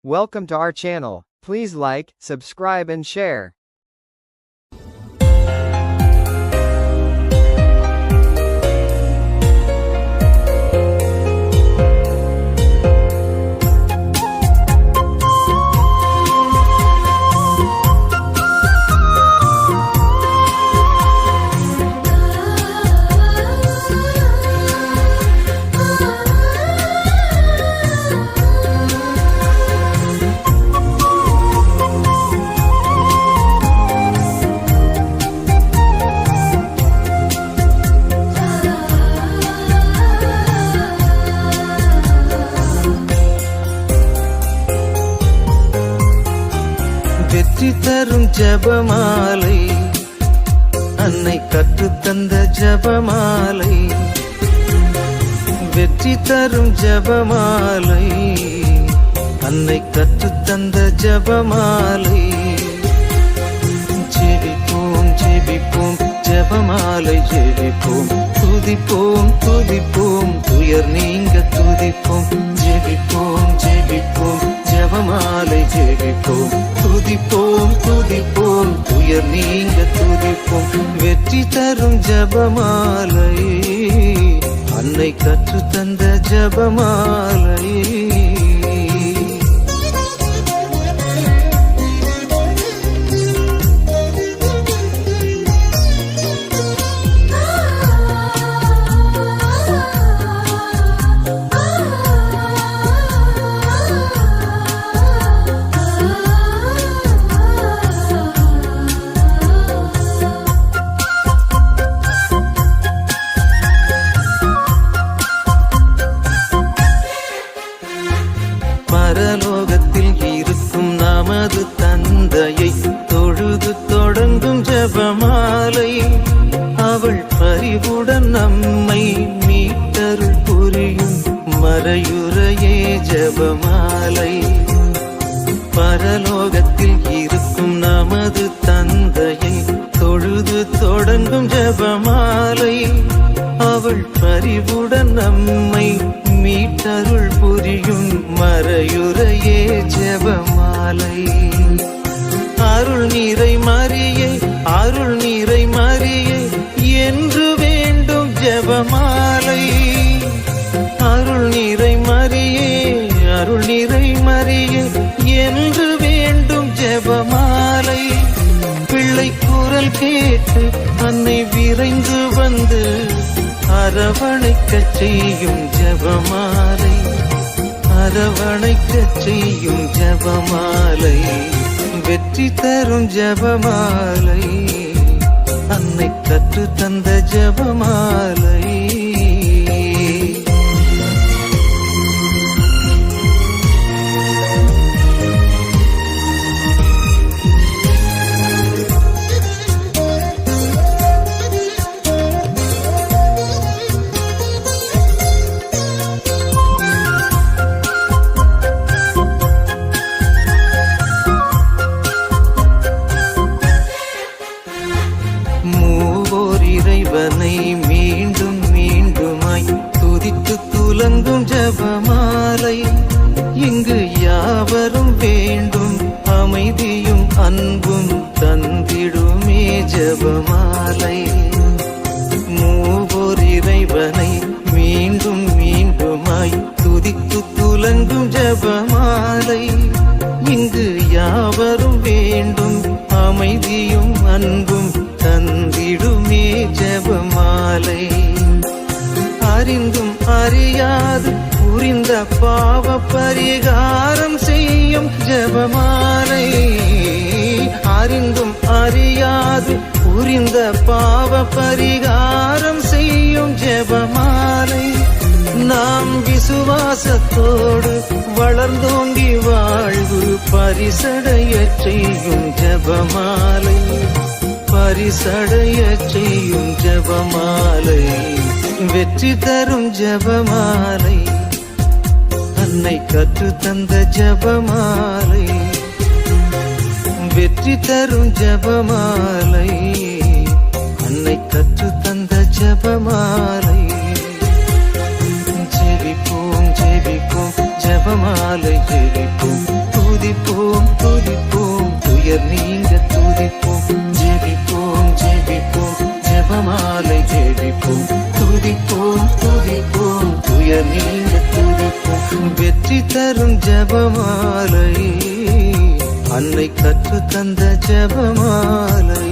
Welcome to our channel. Please like, subscribe and share. வெற்றி தரும் ஜெபமாலை அன்னை கற்றுத்தந்த ஜெபமாலை. வெற்றி தரும் ஜெபமாலை அன்னை கற்றுத்தந்த ஜெபமாலை. ஜெபிப்போம் ஜெபிப்போம் ஜெபமாலை ஜெபிப்போம், துதிப்போம் துதிப்போம் துயர் நீங்க துதிப்போம். ஜெபிப்போம் ஜெபிப்போம் ஜெபமாலை ஜெபிப்போம், துதிப்போம் துதிப்போம் துயர் நீங்க துதிப்போம். வெற்றி தரும் ஜெபமாலை அன்னை கற்றுத்தந்த ஜெபமாலை. பரலோகத்தில் இருக்கும் நமது தந்தையை தொழுது தொடங்கும் ஜெபமாலை. அவள் பரிவுடன் நம்மை மீட்டருள் புரியும் மறையுறையே ஜெபமாலை. பரலோகத்தில் இருக்கும் நமது தந்தையை தொழுது தொடங்கும் ஜெபமாலை. அவள் பரிவுடன் நம்மை மீட்டருள் புரியும் மறையுறையே ஜெபமாலை. அருள் நீரை மரியே அருள் நீரை மரியே என்று வேண்டும் ஜெபமாலை. அருள் நீரை மரியே அருள் நீரை மரியே என்று வேண்டும் ஜெபமாலை. பிள்ளை குரல் கேட்டு அன்னை விரைந்து வந்து அரவணைக்கச் செய்யும் ஜெபமாலை. அரவணைக்கச் செய்யும் ஜெபமாலை. வெற்றி தரும் ஜெபமாலை அன்னை கற்று தந்த ஜெபமாலை. இறைவனை மீண்டும் மீண்டுமாய் துதித்து துலங்கும் ஜெபமாலை. இங்கு யாவரும் வேண்டும் அமைதியும் அன்பும் தந்திடுமே ஜெபமாலை. மூவோர் இறைவனை மீண்டும் மீண்டுமாய் துதித்து துலங்கும் ஜெபமாலை. இங்கு யாவரும் வேண்டும் அமைதியும் அன்பும் தந்திடுமே ஜெபமாலை. அறிந்தும் அறியாது புரிந்த பாவ பரிகாரம் செய்யும் ஜெபமாலை. அறிந்தும் அறியாது புரிந்த பாவ பரிகாரம் செய்யும் ஜெபமாலை. நாம் விசுவாசத்தோடு வளர்ந்தோங்கி வாழ்வு பரிசடைய செய்யும் ஜெபமாலை. பரிசடைய செய்யும் ஜெபமாலை. வெற்றி தரும் ஜெபமாலை அன்னை கற்று தந்த ஜெபமாலை. வெற்றி தரும் ஜெபமாலை அன்னை கற்று தந்த ஜெபமாலை. ஜெபிப்போம் ஜெபிப்போம் ஜெபமாலை ஜெபிப்போம். துதிப்போம் துதிப்போம் துயர் நீங்க துதிப்போம் ஜெபிப்போம் ஜெபிப்போம் ஜெபமாலை ஜெபிப்போம் துதிப்போம் துதிப்போம் துயர் நீங்க துதிப்போம் வெற்றி தரும் ஜெபமாலை அன்னை கற்று தந்த ஜெபமாலை